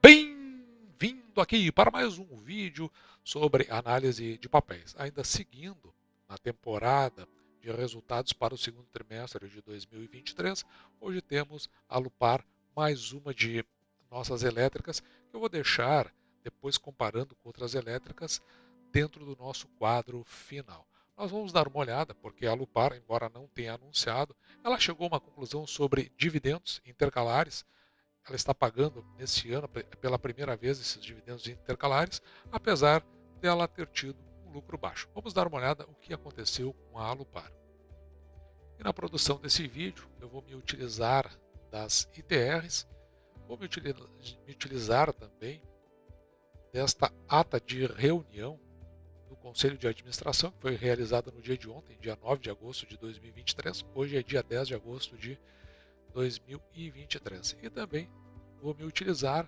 Bem-vindo aqui para mais um vídeo sobre análise de papéis. Ainda seguindo na temporada de resultados para o segundo trimestre de 2023, hoje temos a Alupar, mais uma de nossas elétricas, que eu vou deixar depois comparando com outras elétricas dentro do nosso quadro final. Nós vamos dar uma olhada, porque a Alupar, embora não tenha anunciado, ela chegou a uma conclusão sobre dividendos intercalares. Ela está pagando nesse ano pela primeira vez esses dividendos intercalares, apesar dela ter tido um lucro baixo. Vamos dar uma olhada no que aconteceu com a Alupar. E na produção desse vídeo eu vou me utilizar das ITRs, vou me utilizar também desta ata de reunião do Conselho de Administração, que foi realizada no dia de ontem, dia 9 de agosto de 2023. Hoje é dia 10 de agosto de 2023. E também vou me utilizar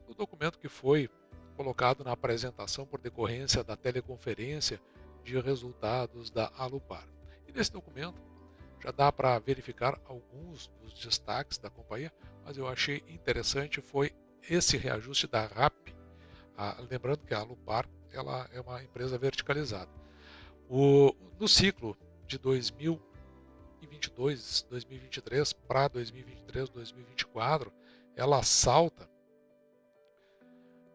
do documento que foi colocado na apresentação por decorrência da teleconferência de resultados da Alupar. E nesse documento já dá para verificar alguns dos destaques da companhia, mas eu achei interessante foi esse reajuste da RAP. Lembrando que a Alupar ela é uma empresa verticalizada. No ciclo de 2022, 2023 para 2023, 2024, ela salta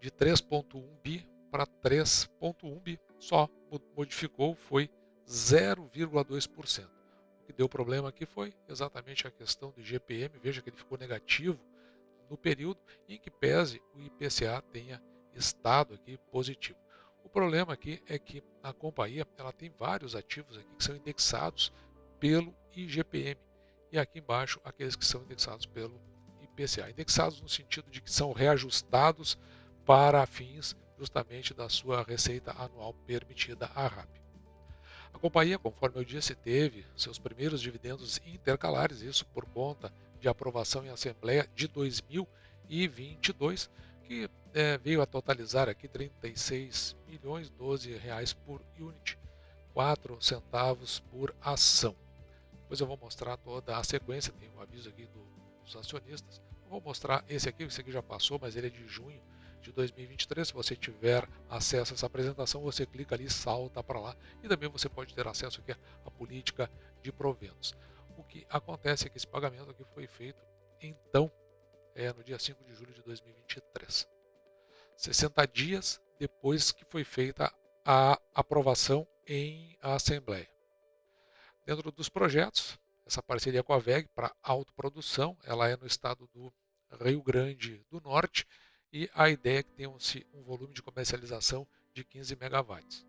de 3,1 bi para 3,1 bi. Só modificou, foi 0,2%. O que deu problema aqui foi exatamente a questão do GPM. Veja que ele ficou negativo no período, em que pese o IPCA tenha estado aqui positivo. O problema aqui é que a companhia ela tem vários ativos aqui que são indexados pelo IGPM e aqui embaixo aqueles que são indexados pelo IPCA. Indexados no sentido de que são reajustados para fins justamente da sua receita anual permitida à RAP. A companhia, conforme eu disse, teve seus primeiros dividendos intercalares, isso por conta de aprovação em Assembleia de 2022, que veio a totalizar aqui 36 milhões 12 reais por unit, 4 centavos por ação. Depois eu vou mostrar toda a sequência, tem um aviso aqui dos acionistas. Eu vou mostrar esse aqui já passou, mas ele é de junho de 2023. Se você tiver acesso a essa apresentação, você clica ali e salta para lá. E também você pode ter acesso aqui à política de proventos. O que acontece é que esse pagamento aqui foi feito, então, no dia 5 de julho de 2023. 60 dias depois que foi feita a aprovação em Assembleia. Dentro dos projetos, essa parceria com a VEG para autoprodução, ela é no estado do Rio Grande do Norte e a ideia é que tenha-se um volume de comercialização de 15 megawatts.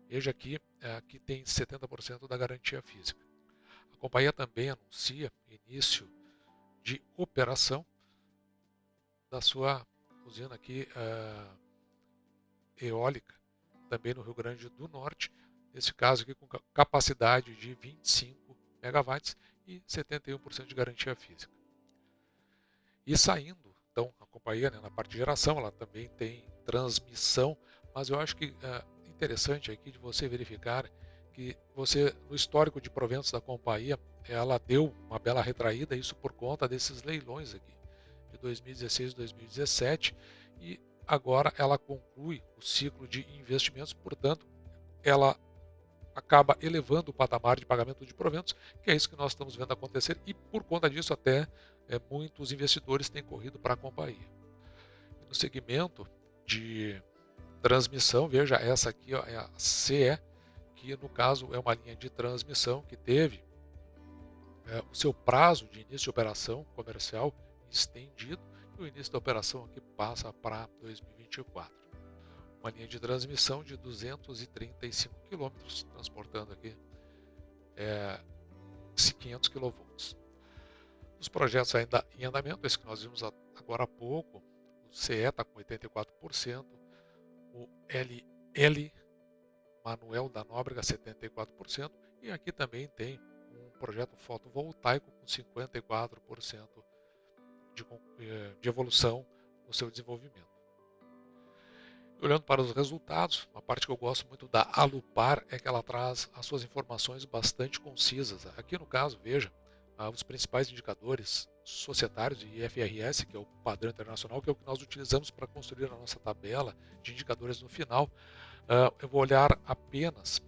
Veja aqui que tem 70% da garantia física. A companhia também anuncia início de operação da sua usina aqui eólica, também no Rio Grande do Norte, nesse caso aqui com capacidade de 25 megawatts e 71% de garantia física. E saindo, então, a companhia, na parte de geração, ela também tem transmissão, mas eu acho que é interessante aqui de você verificar que você, no histórico de proventos da companhia, ela deu uma bela retraída, isso por conta desses leilões aqui, de 2016 e 2017, e agora ela conclui o ciclo de investimentos, portanto, ela acaba elevando o patamar de pagamento de proventos, que é isso que nós estamos vendo acontecer, e por conta disso até muitos investidores têm corrido para a companhia. No segmento de transmissão, veja, essa aqui ó, é a CE, que no caso é uma linha de transmissão que teve o seu prazo de início de operação comercial estendido, e o início da operação aqui passa para 2024. Uma linha de transmissão de 235 km, transportando aqui 500 kV. Os projetos ainda em andamento, esse que nós vimos agora há pouco, o CE está com 84%, o LL Manuel da Nóbrega 74%, e aqui também tem um projeto fotovoltaico com 54% de evolução no seu desenvolvimento. Olhando para os resultados, uma parte que eu gosto muito da Alupar é que ela traz as suas informações bastante concisas. Aqui no caso, veja os principais indicadores societários e IFRS, que é o padrão internacional, que é o que nós utilizamos para construir a nossa tabela de indicadores no final. Eu vou olhar apenas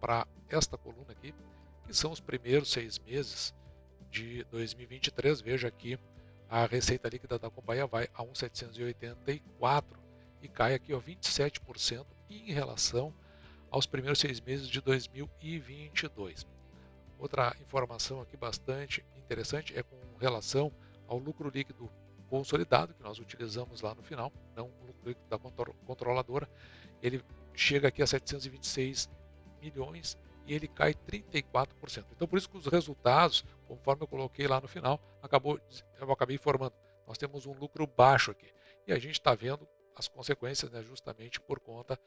para esta coluna aqui, que são os primeiros 6 meses de 2023. Veja aqui, a receita líquida da companhia vai a 1.784 e cai aqui 27% em relação aos primeiros 6 meses de 2022. Outra informação aqui bastante interessante é com relação ao lucro líquido consolidado, que nós utilizamos lá no final, não o lucro líquido da controladora. Ele chega aqui a 726 milhões e ele cai 34%. Então, por isso que os resultados, conforme eu coloquei lá no final, eu acabei informando, nós temos um lucro baixo aqui. E a gente está vendo as consequências, né, justamente por conta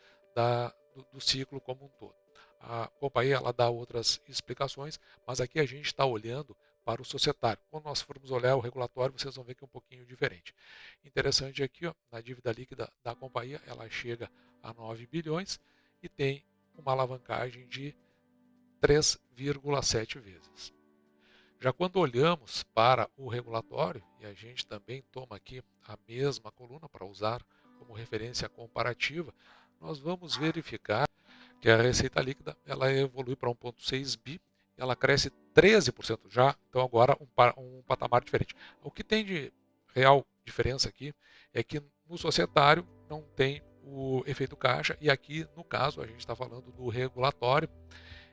do ciclo como um todo. A companhia ela dá outras explicações, mas aqui a gente está olhando para o societário. Quando nós formos olhar o regulatório, vocês vão ver que é um pouquinho diferente. Interessante aqui, ó, na dívida líquida da companhia, ela chega a 9 bilhões e tem uma alavancagem de 3,7 vezes. Já quando olhamos para o regulatório, e a gente também toma aqui a mesma coluna para usar como referência comparativa, nós vamos verificar que a receita líquida ela evolui para 1,6 bi, ela cresce 13% já, então agora um patamar diferente. O que tem de real diferença aqui é que no societário não tem o efeito caixa, e aqui no caso a gente está falando do regulatório,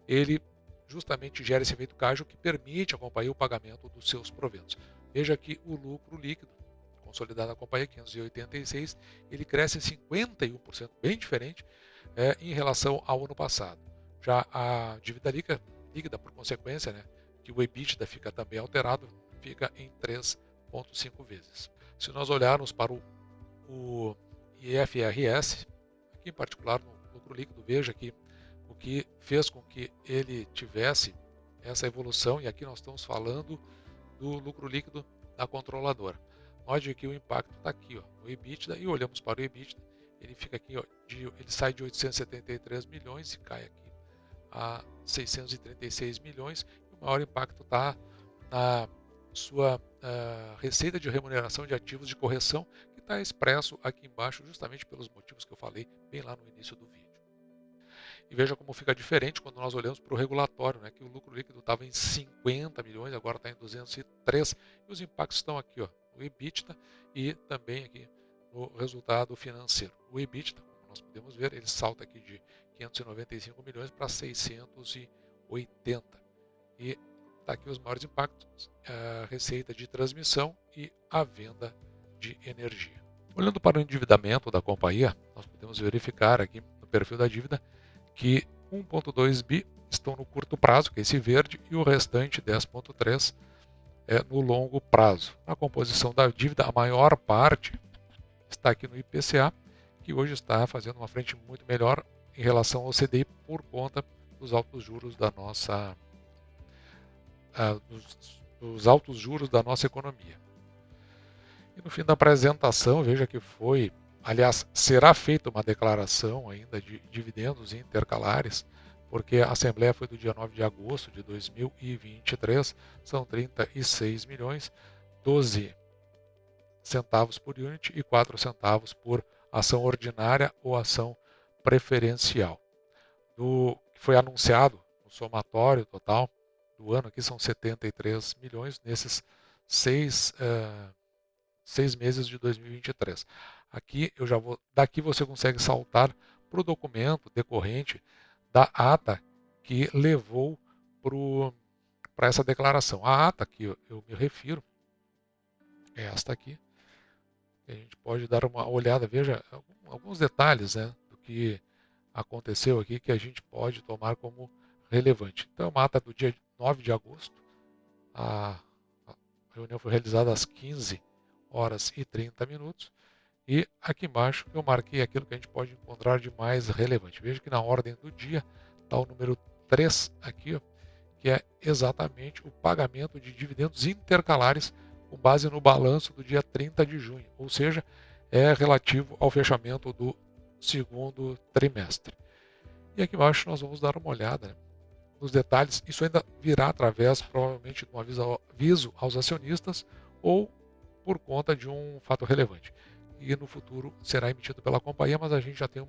ele justamente gera esse efeito caixa que permite à companhia o pagamento dos seus proventos. Veja aqui o lucro líquido consolidado da companhia, 586, ele cresce 51%, bem diferente em relação ao ano passado. Já a dívida líquida por consequência, né, que o EBITDA fica também alterado, fica em 3,5 vezes. Se nós olharmos para o IFRS, aqui em particular no lucro líquido, veja que o que fez com que ele tivesse essa evolução, e aqui nós estamos falando do lucro líquido da controladora. Note que o impacto está aqui, ó, no EBITDA, e olhamos para o EBITDA, ele fica aqui, ó, ele sai de 873 milhões e cai aqui a 636 milhões. E o maior impacto está na sua receita de remuneração de ativos de correção, que está expresso aqui embaixo justamente pelos motivos que eu falei bem lá no início do vídeo. E veja como fica diferente quando nós olhamos para o regulatório, né, que o lucro líquido estava em 50 milhões, agora está em 203, e os impactos estão aqui, ó, no EBITDA e também aqui no resultado financeiro. O EBITDA, como nós podemos ver, ele salta aqui de 595 milhões para 680. E está aqui os maiores impactos, a receita de transmissão e a venda de energia. Olhando para o endividamento da companhia, nós podemos verificar aqui no perfil da dívida que 1,2 bi estão no curto prazo, que é esse verde, e o restante 10,3 é no longo prazo. Na composição da dívida, a maior parte está aqui no IPCA, que hoje está fazendo uma frente muito melhor em relação ao CDI por conta dos altos juros da nossa dos altos juros da nossa economia. E no fim da apresentação, veja que aliás, será feita uma declaração ainda de dividendos intercalares, porque a Assembleia foi do dia 9 de agosto de 2023, são 36 milhões, 12 centavos por unit e 4 centavos por ação ordinária ou ação preferencial. Que foi anunciado no somatório total do ano, aqui são 73 milhões nesses 6 meses de 2023. Aqui daqui você consegue saltar para o documento decorrente da ata que levou para essa declaração. A ata que eu me refiro é esta aqui. A gente pode dar uma olhada, veja alguns detalhes, né, do que aconteceu aqui que a gente pode tomar como relevante. Então, é uma ata do dia 9 de agosto. A reunião foi realizada às 15 horas e 30 minutos. E aqui embaixo eu marquei aquilo que a gente pode encontrar de mais relevante. Veja que na ordem do dia está o número 3 aqui, ó, que é exatamente o pagamento de dividendos intercalares com base no balanço do dia 30 de junho, ou seja, é relativo ao fechamento do segundo trimestre. E aqui embaixo nós vamos dar uma olhada, né, nos detalhes. Isso ainda virá através, provavelmente, de um aviso aos acionistas ou por conta de um fato relevante. E no futuro será emitido pela companhia, mas a gente já tem um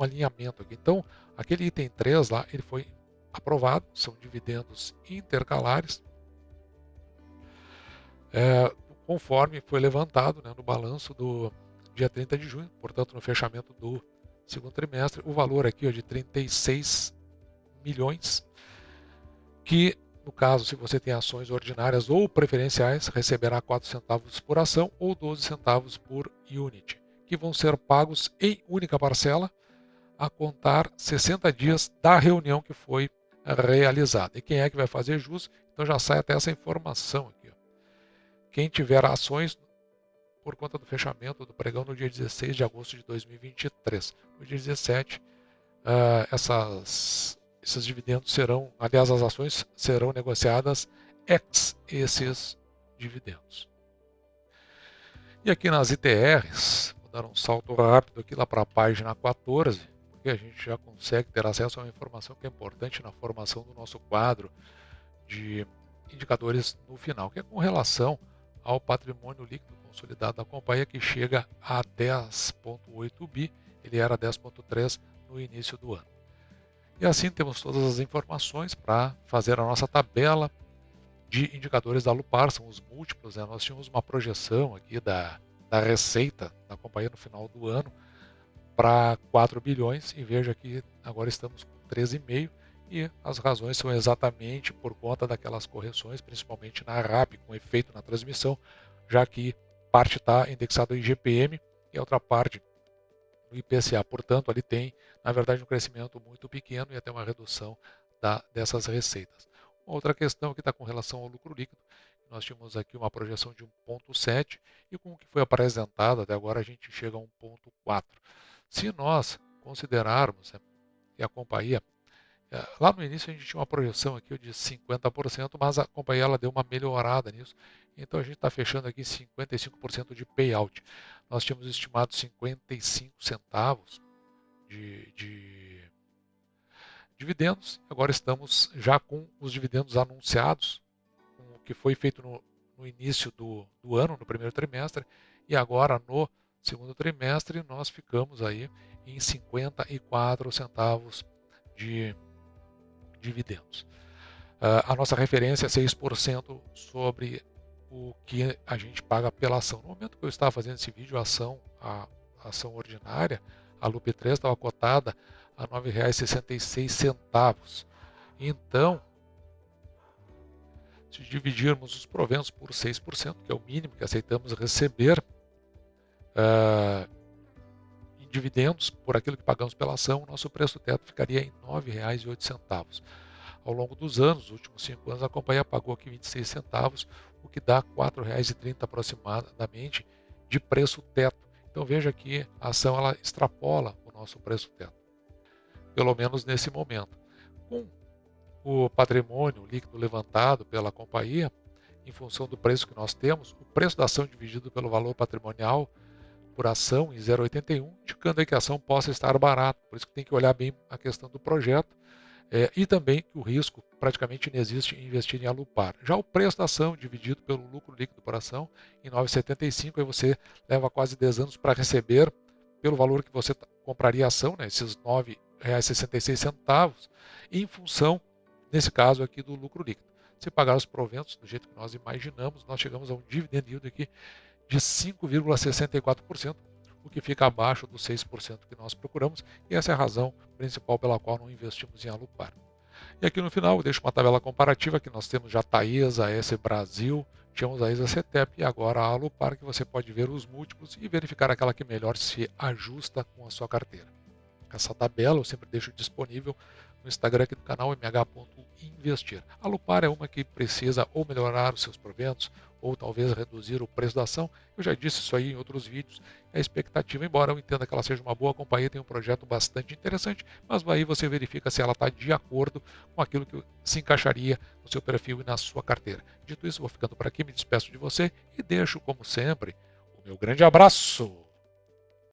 alinhamento aqui. Então, aquele item 3 lá, ele foi aprovado, são dividendos intercalares, conforme foi levantado, né, no balanço do dia 30 de junho, portanto, no fechamento do segundo trimestre, o valor aqui de 36 milhões, que no caso, se você tem ações ordinárias ou preferenciais, receberá 4 centavos por ação ou 12 centavos por unit, que vão ser pagos em única parcela a contar 60 dias da reunião que foi realizada. E quem é que vai fazer jus? Então já sai até essa informação aqui. Ó. Quem tiver ações por conta do fechamento do pregão no dia 16 de agosto de 2023. No dia 17, esses dividendos serão, aliás, as ações serão negociadas ex esses dividendos. E aqui nas ITRs, vou dar um salto rápido aqui lá para a página 14, porque a gente já consegue ter acesso a uma informação que é importante na formação do nosso quadro de indicadores no final, que é com relação ao patrimônio líquido consolidado da companhia, que chega a 10,8 bi, ele era 10,3 no início do ano. E assim temos todas as informações para fazer a nossa tabela de indicadores da Alupar, são os múltiplos, né? Nós tínhamos uma projeção aqui da receita da companhia no final do ano para 4 bilhões e veja que agora estamos com 13,5 e as razões são exatamente por conta daquelas correções, principalmente na RAP, com efeito na transmissão, já que parte está indexada ao IGPM e a outra parte no IPCA. Portanto, ali tem, na verdade, um crescimento muito pequeno e até uma redução dessas receitas. Uma outra questão que está com relação ao lucro líquido, nós tínhamos aqui uma projeção de 1,7 e com o que foi apresentado até agora a gente chega a 1,4. Se nós considerarmos que a companhia, lá no início a gente tinha uma projeção aqui de 50%, mas a companhia ela deu uma melhorada nisso, então a gente está fechando aqui 55% de payout. Nós tínhamos estimado 55 centavos de dividendos, agora estamos já com os dividendos anunciados, com o que foi feito no início do ano, no primeiro trimestre, e agora no segundo trimestre nós ficamos aí em 54 centavos de dividendos. A nossa referência é 6% sobre o que a gente paga pela ação. No momento que eu estava fazendo esse vídeo, a ação ordinária, a LUP3 estava cotada a R$ 9,66. Então, se dividirmos os proventos por 6%, que é o mínimo que aceitamos receber em dividendos por aquilo que pagamos pela ação, o nosso preço teto ficaria em R$ 9,08. Ao longo dos anos, os últimos 5 anos, a companhia pagou aqui 26 centavos, o que dá R$ 4,30 aproximadamente de preço teto. Então veja que a ação ela extrapola o nosso preço teto, pelo menos nesse momento. Com o patrimônio líquido levantado pela companhia, em função do preço que nós temos, o preço da ação dividido pelo valor patrimonial por ação em 0,81, indicando aí que a ação possa estar barata. Por isso que tem que olhar bem a questão do projeto e também que o risco praticamente inexiste em investir em Alupar. Já o preço da ação dividido pelo lucro líquido por ação em 9,75, aí você leva quase 10 anos para receber pelo valor que você compraria a ação, né, esses R$ 9,66, em função, nesse caso aqui, do lucro líquido. Se pagar os proventos do jeito que nós imaginamos, nós chegamos a um dividend yield aqui de 5,64%, o que fica abaixo dos 6% que nós procuramos, e essa é a razão principal pela qual não investimos em Alupar. E aqui no final eu deixo uma tabela comparativa que nós temos já a Taesa, a S Brasil, tínhamos a ESA-CETEP e agora a Alupar, que você pode ver os múltiplos e verificar aquela que melhor se ajusta com a sua carteira. Essa tabela eu sempre deixo disponível no Instagram aqui do canal mh.investir. A Alupar é uma que precisa ou melhorar os seus proventos ou talvez reduzir o preço da ação. Eu já disse isso aí em outros vídeos. A expectativa, embora eu entenda que ela seja uma boa companhia, tem um projeto bastante interessante, mas aí você verifica se ela está de acordo com aquilo que se encaixaria no seu perfil e na sua carteira. Dito isso, vou ficando por aqui, me despeço de você e deixo, como sempre, o meu grande abraço.